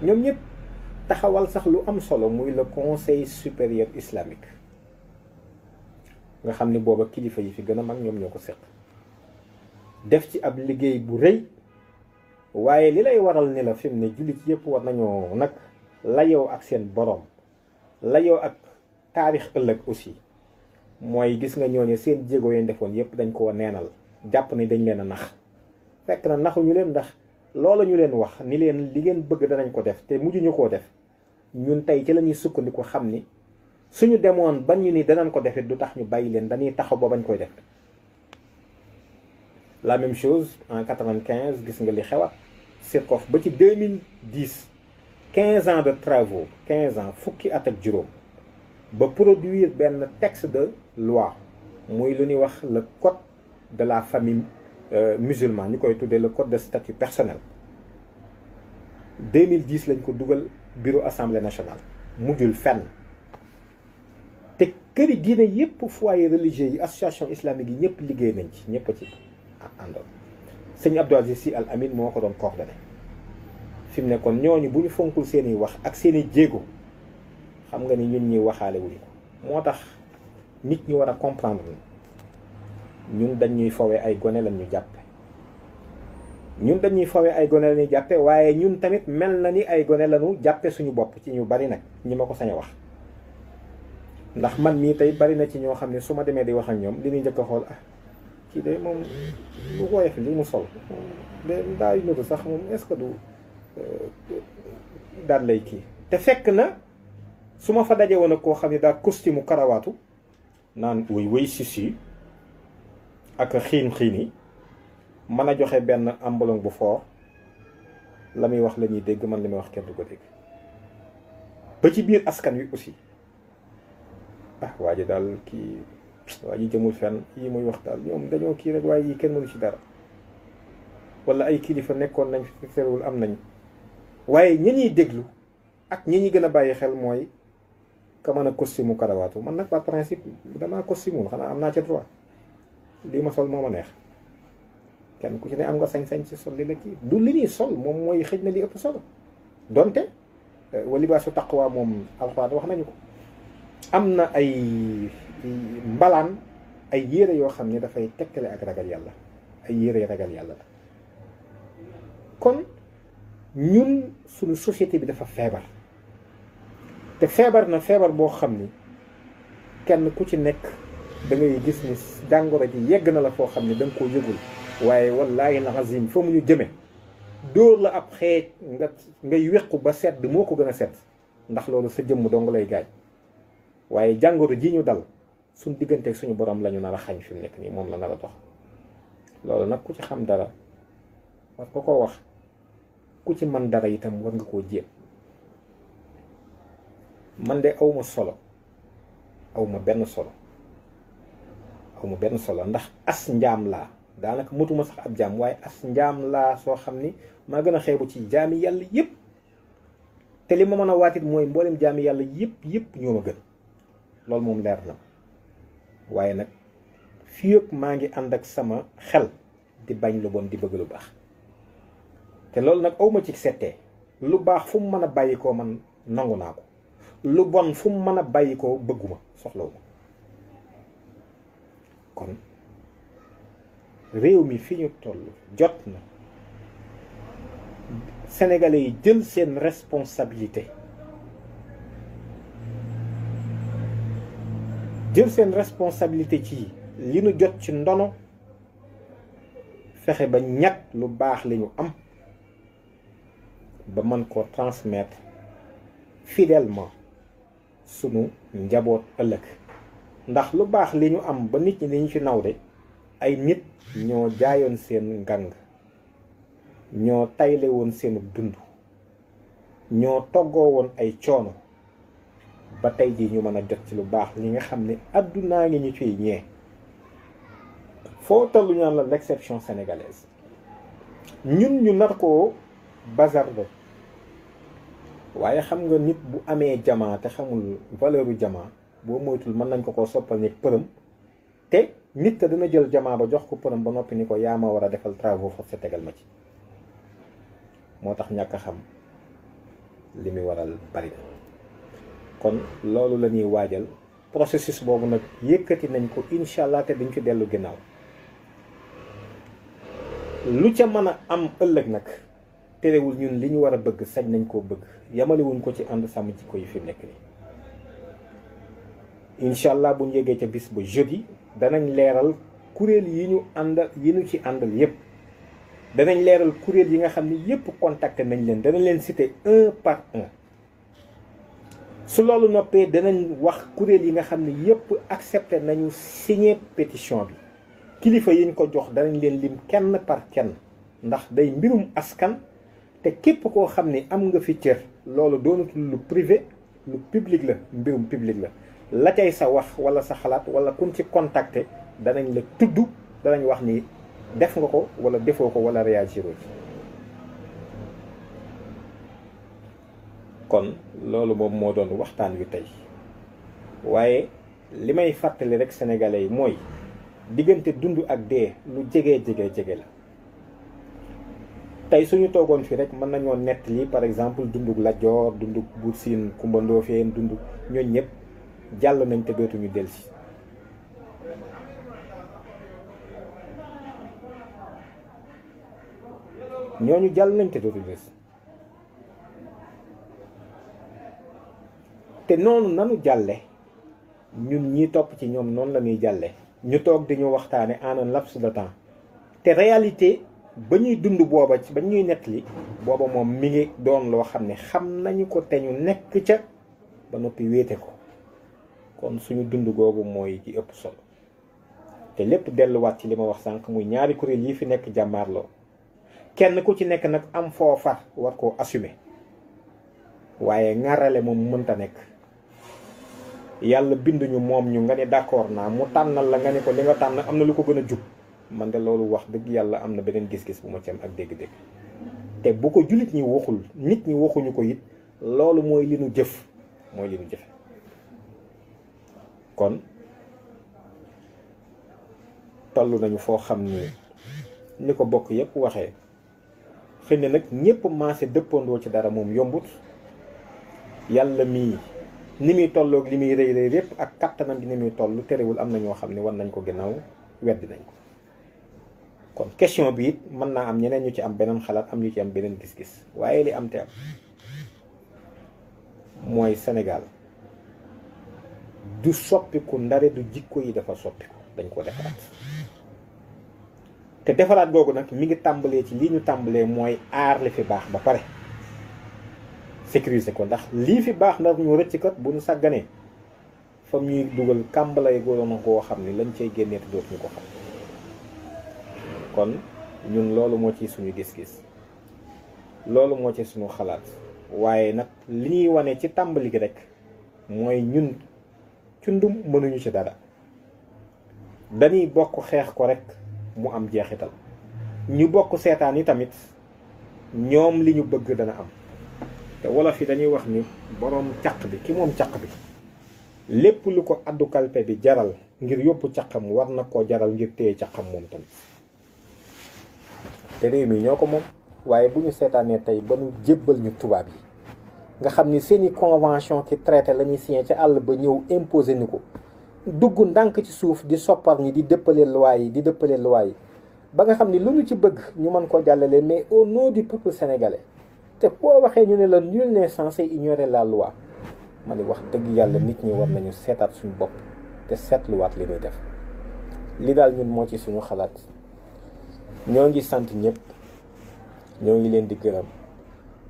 ñoom ñëpp taxawal sax lu am solo muy le conseil supérieur islamique, nga xam ni booba kilifa yi fi gën a mag ñoom ñoo ko seq, def ci ab liggéey bu rëy. waaye li lay waral ni la fi mu ne jullit yëpp war nañoo nag layoo ak seen borom, layoo ak taarix ëllëg aussi, mooy gis nga ñooñu seen jéego yi defoon yëpp dañ koo neenal, jàpp ne dañ leen a nax fekk na naxuñu leen, ndax loola ñu leen wax ni leen li ngeen bëgg danañ ko def te mujj ñu koo def. ñun tey ci la ñuy sukkandiku xam ni suñu demoon ban ñu ni danañ ko defee du tax ñu bàyyi leen, dañuy taxaw ba bañ koy def. La même chose en 95 gis nga li xewaat Sirkof ba ci 2010 15 ans de travaux 15 ans fukki at ak juróom ba produire benn texte de loi muy lu ñuy wax le code de la famille musulmane ñu koy tuddee le code de statut personnel 2010 lañ ko dugal bureau assemblée nationale mujjul fenn te këri diine yépp foyer religieux yi association islamique yi ñëpp liggéey nañ ci ñëpp a ci àndoon. sëñ Abdou Aziz Sy Al Amin moo ko doon coordonné fi mu ne kon ñooñu bu ñu fonkul seen i wax ak seen i jéego xam nga ni ñun ñi waxaale wuñu ko. moo tax nit ñi war a comprendre ñun dañuy fowee ay gone lañ ñu jàppe ñun dañuy fawee ay gone la ñuy jàppe waaye ñun tamit mel na ni ay gone lañu jàppe suñu bopp ci ñu bari nag ñi ma ko sañ a wax. ndax man mii tey bari na ci ñoo xam ne su ma demee di wax ak ñoom li ñuy njëkk a xool kii de moom bu woyof li mu sol de daa nutu sax moom est-ce que du daan lay kii te fekk na su ma fa daje woon ak koo xam ne daa costume mu karawaatu naan wëy sisi ak xiin yi mën a joxe benn ambalong bu fort la muy wax la ñuy dégg, man li may wax kenn du ko dégg. ba ci biir askan wi aussi waa ji daal kii waa ji jëmul fenn yi muy wax daal ñoom dañoo kii rek waaye yi kenn mënu ci dara, wala ay kilifa nekkoon nañ fi terewul am nañ. waaye ñi ñuy déglu ak ñi ñuy gën a bàyyi xel mooy ka mën a costume mu karawaatu. man nag par principe damaa costume xanaa am naa ca droit lii ma sol moo ma neex. kenn ku ci ne am nga sañ-sañ ci sol li la kii du li ñuy sol moom mooy xëj na li ëpp solo donte wa libaasu taqwa moom alxuraan wax nañu ko. am na ay mbalaan ay yére yoo xam ne dafay tekkale ak ragal yàlla, ay yére ragal yàlla la. kon ñun suñu société bi dafa feebar te feebar na feebar boo xam ni kenn ku ci nekk da ngay gis ni jàngoro ji yegg na la foo xam ne da nga koo yëgul. waaye wallaahi alazim fa mu ñu jëme dóor la ab xeej ngay wéqu ba sedd moo ko gën a sedd, ndax loolu sa jëmm dong lay gaañ. waaye jàngoro ji ñu dal suñ digganteeg suñu borom la ñu nar a xañ fi mu nekk nii, moom la nar a dox. loolu nag ku ci xam dara war ko koo wax, ku ci man dara itam war nga koo jéem. man de awma solo, awma benn solo, awma benn solo, ndax as njaam laa. daanaka mutuma sax ab jaam waaye as njaam laa soo xam ni maa gën a xeebu ci jaami yàlla yëpp. te li ma mën a waatit mooy mboolem jaami yàlla yëpp ñoo ma gën, loolu moom leer na. waaye nag fii ak maa ngi ànd ak sama xel di bañ lu bon di bëgg lu baax. te loolu nag awma ci settee. lu baax fu mu mën a bàyyi koo man nangu naa ko, lu bon fu mu mën a bàyyi koo bëgguma soxlawu ma. kon réew mi fi ñu toll jot na sénégalais yi jël seen responsabilité, ci li nu jot ci ndono, fexe ba ñàkk lu baax li ñu am ba mën koo transmettre fidèlement sunu njaboot ëllëg. ndax lu baax li ñu am ba nit ñi li ñu ci naw de ay nit ñoo jaayoon seen ngang, ñoo tayle woon seenu dund, ñoo toggoo woon ay coono ba tey jii ñu mën a jot ci lu baax li nga xam ne àddunaa ngi ñu ciy ñee. foo tollu ñaan la l'exception sénégalaise, ñun ñu nar koo bazarder. waaye xam nga nit bu amee jamaa te xamul valeuru jamaa, boo moytul mën nañ ko koo soppal nekk përëm, te nit ka dina jël jamaa ba jox ko përëm ba noppi ni ko yaa ma war a defal travaux forcés tegal ma ci. moo tax ñàkk a xam li muy waral bari na. kon loolu la ñuy waajal processus boobu nag yëkkati nañ ko incha allah te duñ ci dellu ginnaaw. lu ca mën a am ëllëg nag terewul ñun li ñu war a bëgg sañ nañ koo bëgg, yamalewuñ ko ci ànd sàmm jikko yi fi nekk nii. incha allah bu ñu yeggee ca bis ba jeudi danañ leeral kuréel yi ñu àndal yi ñu ci àndal yépp, danañ leeral kuréel yi nga xam ne yépp contacté nañ leen, danañ leen citer un par un. su loolu noppee danañ wax kuréel yi nga xam ne yépp accepté nañu signer pétition bi. kilifa yi ñu ko jox danañ leen lim kenn par kenn, ndax day mbirum askan te képp koo xam ne am nga fi cër, loolu doonatul lu privé, lu public la, mbirum public la. la cay sa wax wala sa xalaat wala kun ci contacté danañ la tudd, danañ wax ni def nga ko wala defoo ko wala réagiroo ci. kon loolu moom moo doon waxtaan wi tey, waaye li may fàttali rek sénégalais yi mooy diggante dund ak dee lu jege la. tey suñu toogoon fii rek mën nañoo nettali par exemple dunduk Lat Joor, dunduk Buur Siin, Kumba Ndoofeen, dunduk ñooñ ñëpp jàll nañ te dootuñu delsi. ñooñu jàll nañ te dootuñu delsi. te noonu nanu jàlle ñun ñi topp ci ñoom noonu la ñuy jàlle, ñu toog di ñu waxtaane en un laps de temps. te réalité ba ñuy dund booba ci ba ñuy nettali booba moom mi ngi doon loo xam ne xam nañu ko te ñu nekk ca ba noppi wéete ko. kon suñu dund googu mooy ci ëpp solo. te lépp delluwaat ci li ma wax sànq, muy ñaari kuréel yi fi nekk jàmmaarloo, kenn ku ci nekk nag am foo far war koo assumer. waaye ŋarale moom mënta nekk. yàlla binduñu moom ñu nga ne d'accord naa, mu tànnal la nga ne ko li nga tànn am na lu ko gën a jub. man de loolu wax dëgg yàlla am na beneen gis-gis bu ma ci am ak dégg-dégg. te bu ko jullit ñi waxul, nit ñi waxuñu ko it, loolu mooy li nu jëf, mooy li nu jëfe. kon toll nañu foo xam ni ko bokk yépp waxee, xëy na nag ñépp maase dëppandoo ci dara moom yombut. yàlla mii ni muy tolloog li muy rëy yépp ak kattanam gi ni muy toll, terewul am na ñoo xam ne war nañ ko ginnaaw, weddi nañ ko. kon question bi it mën naa am ñeneen ñu ci am beneen xalaat, am ñu ci am beneen gis-gis, waaye li am te am mooy Sénégal du soppiku ndare du jikko yi dafa soppiku, dañ ko defaraat. te defaraat googu nag mi ngi tàmbalee ci lii ñu tàmbalee mooy aar li fi baax ba pare sécuriser ko, ndax lii fi baax ndax ñu rëcc kat bu ñu sàgganee fam ñuy dugal kàmbalay góoroon koo xam ni lañ cay génnee te dootuñu ko xam. kon ñun loolu moo ci suñu gis-gis, loolu moo ci suñu xalaat. waaye nag li ñuy wane ci tàmbali gi rek mooy ñun cundum mënuñu ci dara, dañuy bokk xeex ko rek mu am jeexital. ñu bokk seetaan yi tamit ñoom li ñu bëgg dana am. te wolof yi dañuy wax ni boroom caq bi, ki moom caq bi, lépp lu ko addu kalpe bi jaral ngir yóbbu caqam war na koo jaral ngir téye caqam moom tamit. te réew mi ñoo ko moom. waaye bu ñu seetaanee tey ba ñu jébbal ñu tubaab yi nga xam ni seeni convention ki traité la ñuy signé ca àll ba ñëw imposé ni ko, dugg ndànk ci suuf di soppar ñi di dëppale loi yi ba nga xam ni lu ñu ci bëgg ñu mën koo jàllale, mais au nom du peuple sénégalais. te boo waxee ñu ne la nul n'est censé ignorer la loi, ma ni wax dëgg yàlla nit ñi war nañu seetaat suñu bopp te seetluwaat li ñuy def. li daal ñun moo ci suñu xalaat. ñoo ngi sant ñëpp, ñoo ngi leen di gërëm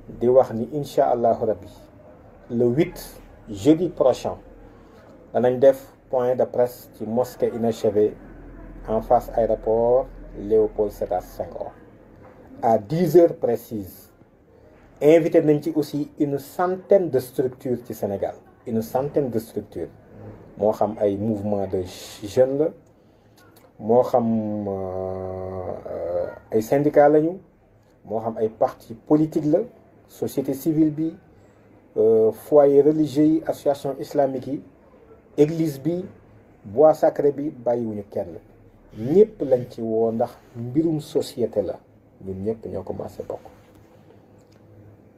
di wax ni incha allahu rabbi le 8 jeudi prochain danañ def point de presse ci mosquée inachevée en face aéroport Léopold Sédar Senghor à 10 heures précises. invité nañ ci aussi une centaine de structures ci Sénégal, une centaine de structures, moo xam ay mouvement de jeunes la, moo xam ay syndicats lañu, moo xam ay parti politique la, société civile bi, foyer religieux yi, association islamique yi, église bi, bois sacré bi, bàyyiwuñu kenn. ñëpp lañ ci woo ndax mbirum société la, ñun ñëpp ñoo commencé bokk.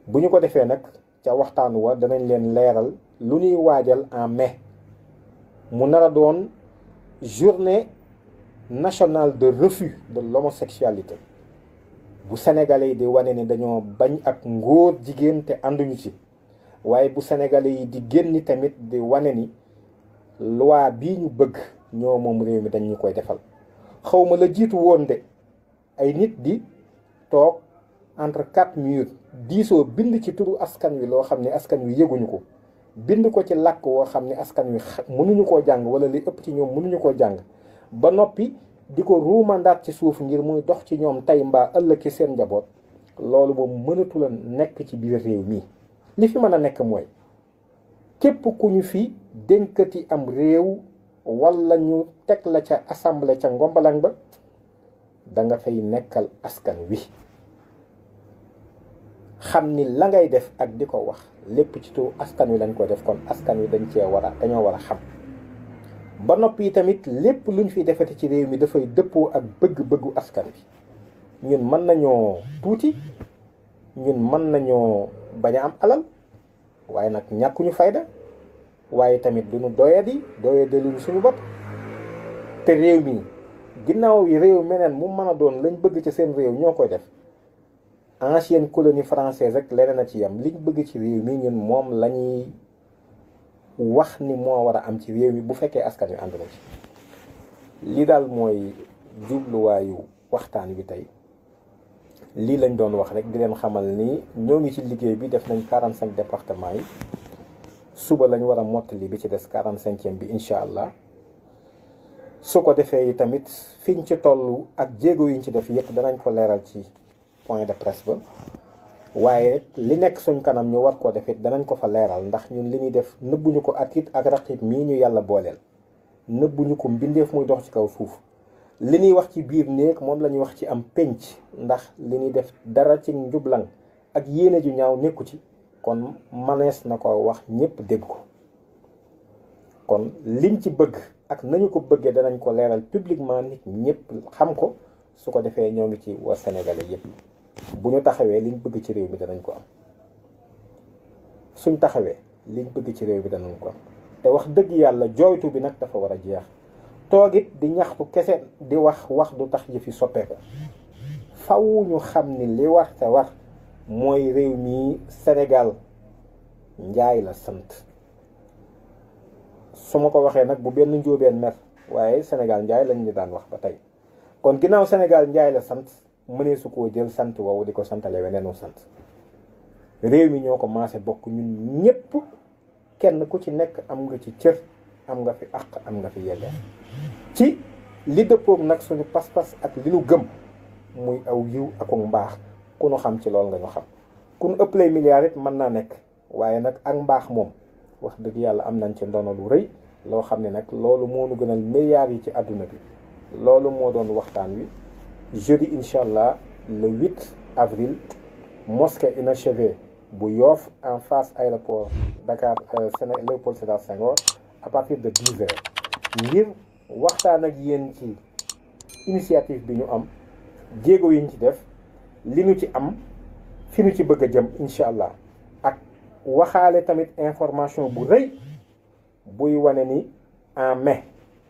bu ñu ko defee nag ca waxtaanu wa danañ leen leeral lu ñuy waajal en mai, mu nar a doon journée nationale de refus de l'homosexualité. bu sénégalais yi di wane ni dañoo bañ ak ngóor jigéen te ànduñu ci, waaye bu sénégalais yi di génn tamit di wane ni loi bii ñu bëgg ñoo moom réew mi dañ ñu koy defal. xawma la jiitu woon de ay nit di toog entre 4 murs diisoo bind ci turu askan wi loo xam ne askan wi yëguñu ko, bind ko ci làkk woo xam ne askan wi mënuñu koo jàng wala li ëpp ci ñoom mënuñu koo jàng, ba noppi di ko ruumandaat ci suuf ngir muy dox ci ñoom tey mbaa ëllëg ci seen njaboot. loolu moom mënatu la nekk ci biir réew mi. li fi mën a nekk mooy képp ku ñu fi dénkati am réew wala ñu teg la ca assemblée ca ngombalang ba da nga fay nekkal askan wi, xam ni la ngay def ak di ko wax lépp ci turu askan wi lañ ko def. kon askan wi dañoo war a xam ba noppi tamit lépp luñ fi defati ci réew mi dafay dëppoo ak bëgg-bëggu askan wi. ñun mën nañoo tuuti, ñun mën nañoo bañ a am alal, waaye nag ñàkkuñu fayda, waaye tamit duñu doyadi luñu suñu bopp. te réew mi ginnaaw yi réew meneen mu mën a doon lañ bëgg ci seen réew ñoo koy def. ancienne colonie française rek leneen a ci yam liñ bëgg ci réew mi ñun moom lañuy wax ni moo war a am ci réew mi bu fekkee askan wi ànd na ci. li daal mooy jubluwaayu waxtaan wi tey. lii lañ doon wax rek di leen xamal ni ñoo ngi ci liggéey bi, def nañ 45 départements yi, suba lañ war a mottali bi ci des 45e bi incha allah. su ko defee tamit fiñ ci toll ak jéego yiñ ci def yëpp danañ ko leeral ci point de presse ba, waaye li nekk suñ kanam ñu war koo def it danañ ko fa leeral, ndax ñun li ñuy def nëbbuñu ko ak it ak raqib mii ñu yàlla booleel, nëbbuñu ko mbindeef muy dox ci kaw suuf. li ñuy wax ci biir néeg moom la ñuy wax ci am penc, ndax li ñuy def dara ci njublang ak yéene ju ñaaw nekku ci, kon manees na ko wax ñëpp dégg ko. kon liñ ci bëgg ak nañu ko bëggee danañ ko leeral publiquement, nit ñëpp xam ko. su ko defee ñoo ngi ci waa Sénégalais yëpp bu ñu taxawee liñ bëgg ci réew mi danañ ko am, suñ taxawee liñ bëgg ci réew mi danañ ko am. te wax dëgg yàlla jooytu bi nag dafa war a jeex. toogit di ñaxtu kese di wax du tax yëfi soppeeku. faw ñu xam ni li war te war mooy réew mi Sénégal njaay la sant. su ma ko waxee nag bu benn njóobeen mer, waaye Sénégal njaay lañ ñu daan wax ba tey. kon ginnaaw Sénégal njaay la sant, mënee su koo jël sant woowu di ko santale weneenu sant. réew mi ñoo ko maase bokk ñun ñëpp, kenn ku ci nekk am nga ci cër, am nga fi àq, am nga fi yelleef ci li dëppoog nag suñu pas-pas ak li nu gëm muy aw yiw ak mbaax. ku nu xam ci loolu nga ñu xam. ku nu ëpp lay milliards it mën naa nekk, waaye nag ak mbaax moom wax dëgg yàlla am nañ ci ndono lu rëy loo xam ne nag loolu moo nu gënal milliards yi ci àdduna bi. loolu moo doon waxtaan wi. jeudi incha allah le 8 avril mosquée inachevée bu Yoff en face aéroport Dakar Léopold Sédar Senghor à partir de 10 heures ngir waxtaan ak yéen ci initiative bi ñu am, jéego yi ñu ci def, li ñu ci am, fi ñu ci bëgg a jëm incha allah, ak waxaale tamit information bu rëy buy wane ni en mai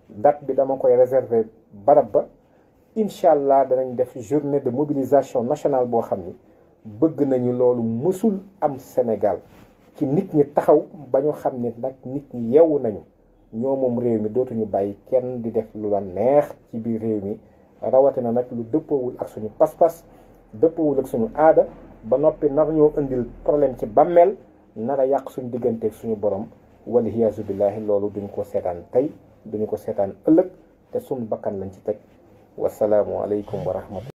date bi dama koy réserver barab ba. incha allah danañ def journée de mobilisation nationale boo xam ni bëgg nañu loolu mësul am Sénégal, ci nit ñi taxaw ba ñu xam ne nag nit ñi yeewu nañu, ñoo moom réew mi, dootuñu bàyyi kenn di def lu la neex ci biir réew mi, rawatina nag lu dëppoowul ak suñu pas-pas, dëppoowul ak suñu aada, ba noppi nar ñoo indil problème ci bàmmeel, nar a yàq suñu digganteeg suñu borom. waliyaasu billaahi loolu duñ ko seetaan tey, duñu ko seetaan ëllëg, te suñu bakkan lañ ci teg. wasalaamu aleykum wa rahmatullah.